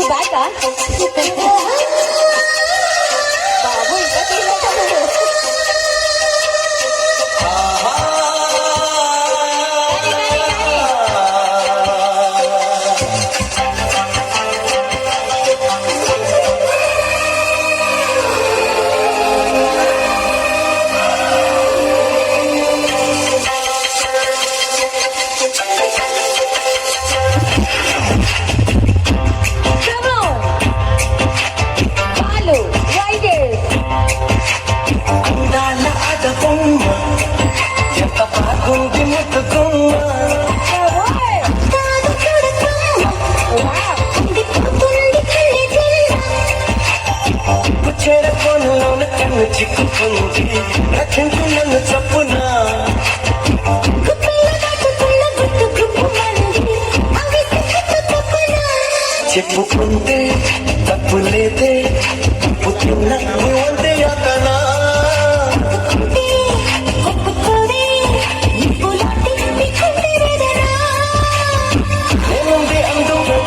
బ్యాకా బాబు ఇంకా తీసుకుంటాను. చిక్కుకుంది రక్షించు నన్ను చప్పునా చెప్పుకుంటే తప్పు లేదే తప్పు తిన్నా వంటే అతనా ఏముంది అందుగా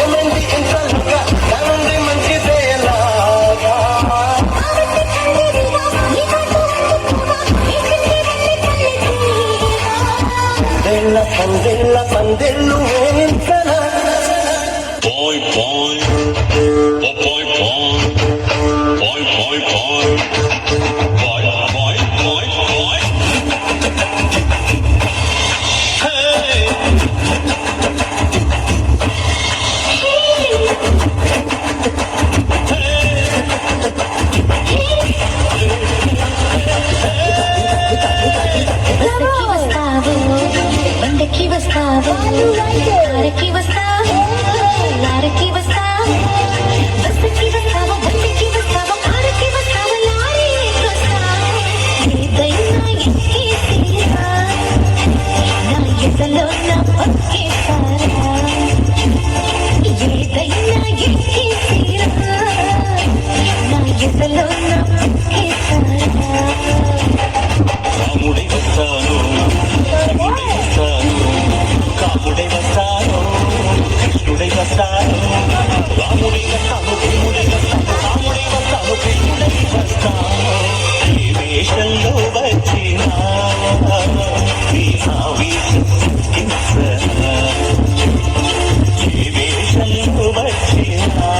ఏమైంది ఇంతగా దానుంది మంచిదేలాగా పందెళ్ళ పందెళ్ళు వేయించనా Boy, boy, boy, boy, boy, boy, boy, boy, boy, boy, boy. Hey. బండకి వస్తావు కారకి వస్తావు లారకి వస్తావు బస్సుకి వస్తావు బండికి వస్తావు కారకి వస్తావు లారీ వస్తావు ఏదైనా ఎక్కేసేరా నా ఎదలో నా పక్కేసారా ఏదైనా ఎక్కేసేరా నా ఎదలో నా పక్కేసారా రాముడై వస్తాను కాముడై వస్తాను కృష్ణుడై వస్తాను రాముడై వస్తాను భీముడై వస్తాను రాముడై వస్తాను కృష్ణుడై వస్తాను ఈ వేషంలో వచ్చినా ఈ వేషంలో వచ్చినా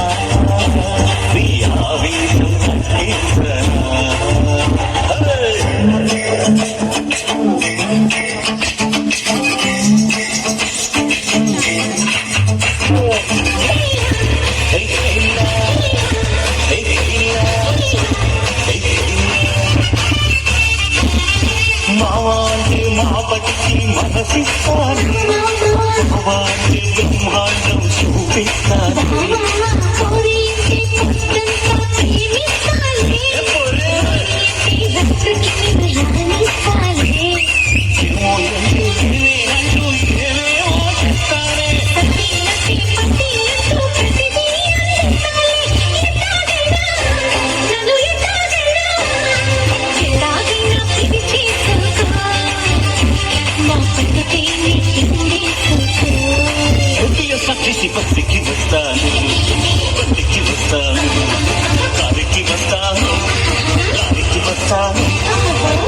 మావాంటి మాపటికి మనసిస్తాను వాటి బ్రహ్మాండం చూపిస్తాను పత్తికి వస్తాను పత్తికి వస్తాను కారికి వస్తాను లారీకి వస్తాను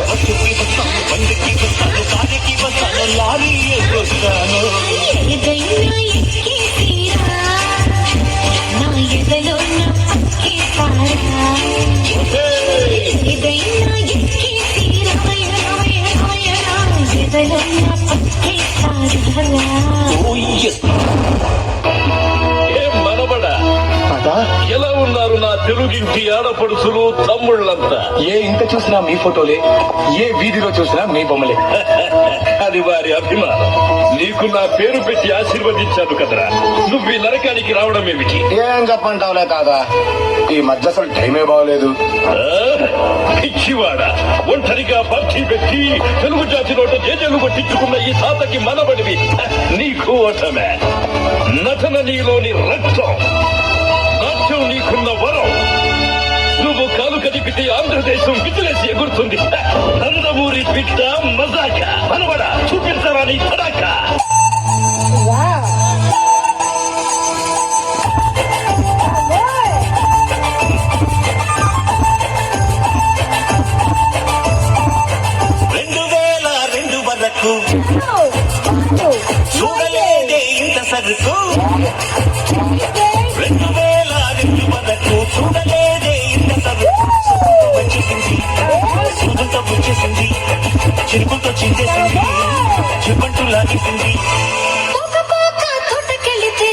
బస్సుకి వస్తాను బండికి వస్తాను కారికి వస్తాను లారీ వస్తాను ఎలా ఉన్నారు నా తెలుగింటి ఆడపడుసులు తమ్ముళ్ళంతా? ఏ ఇంట చూసినా మీ ఫోటోలే, ఏ వీధిలో చూసినా మీ బొమ్మలే. అది వారి అభిమానం. నీకు నా పేరు పెట్టి ఆశీర్వదించాను కదరా, నువ్వు ఈ నరకానికి రావడం ఏమిటి? ఏం చెప్పంటావులే కాదా, ఈ మధ్య అసలు టైమే బాగోలేదు. పిచ్చివాడ, ఒంటరిగా పక్షి పెట్టి తెలుగు జాతి నోట జేజలు కొట్టించుకున్న ఈ తాతకి మనబడివి నీకు ఓటమే. నటన నీలోని రక్తం, నాట్యం నీకున్న వరం. నువ్వు కాలు కదిపితే ఆంధ్రదేశం విజిలేసి ఎగురుతుంది. నందమూరి బిడ్డ మజాక మనవడ చూపించరా నీ తడాక. సరుకు 2000 వరకు చూడలేదే ఇంత సరుకు వచ్చేసింది సూదులతో వచ్చేసింది చిరుకులతో చించేసింది చిరుపంటూ లాగేసింది పోక పోక తోటకెళితే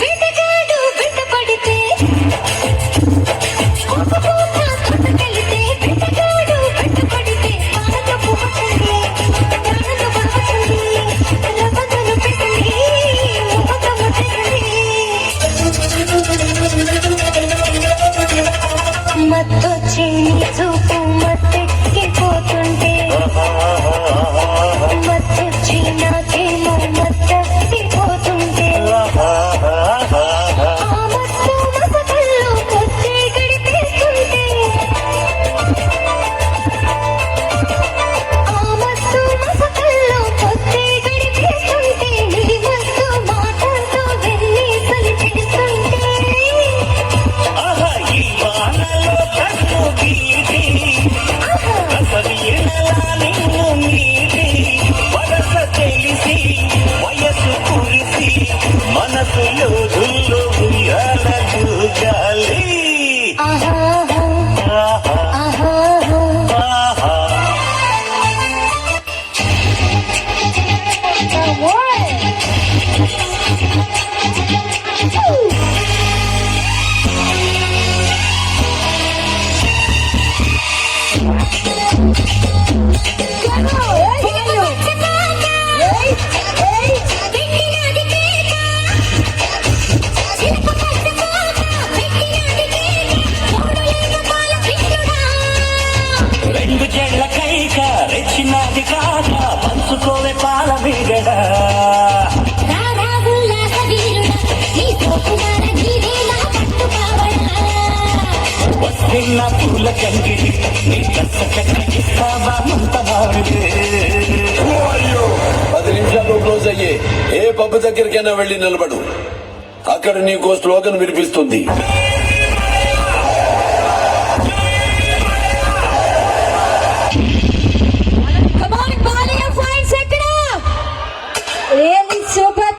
వేటగాడు వెంటపడితే పోక పోక తోటకెళితే వేటగాడు వెంటపడితే పాలతో పువ్వుతుంది ప్రాణతో బాగుతుంది లవదలు పెట్టింది ముఖము తెగింది మత్తొచ్చి నీ చూపు మత్తెక్కిపోతుంటే మత్తొచ్చి నాకేమో మత్తెక్కిపోతుంటే ఆ మత్తు మసకల్లో పొద్దే గడిపేస్తుంటే ఆ మత్తు మసకల్లో పొద్దే గడిపేస్తుంటే నీ మత్తు మాటలతో వెళ్ళి సలిచేస్తుంటే ఆహా ఈ వానలో కన్ను గీటి అసలు ఎనలా నిన్ను మీటి వరస తెలిసి వయసు కురిసి మనసులో దుల్లో ఉయ్యాలకు గాలి ఆహా ఆహా ఆహా ఆహా రెండు జళ్ళ కైక రెచ్చినది కాక పంచుకోవే పాల మీగడ వస్తున్న పూల కంగిడి నీ కస చక్కగిస్తావా ముంత బావిడే 10 నిమిషాల్లో క్లోజ్ అయ్యే ఏ పబ్బు దగ్గరికైనా వెళ్ళి నిలబడు అక్కడ నీకో స్లోగన్ వినిపిస్తుంది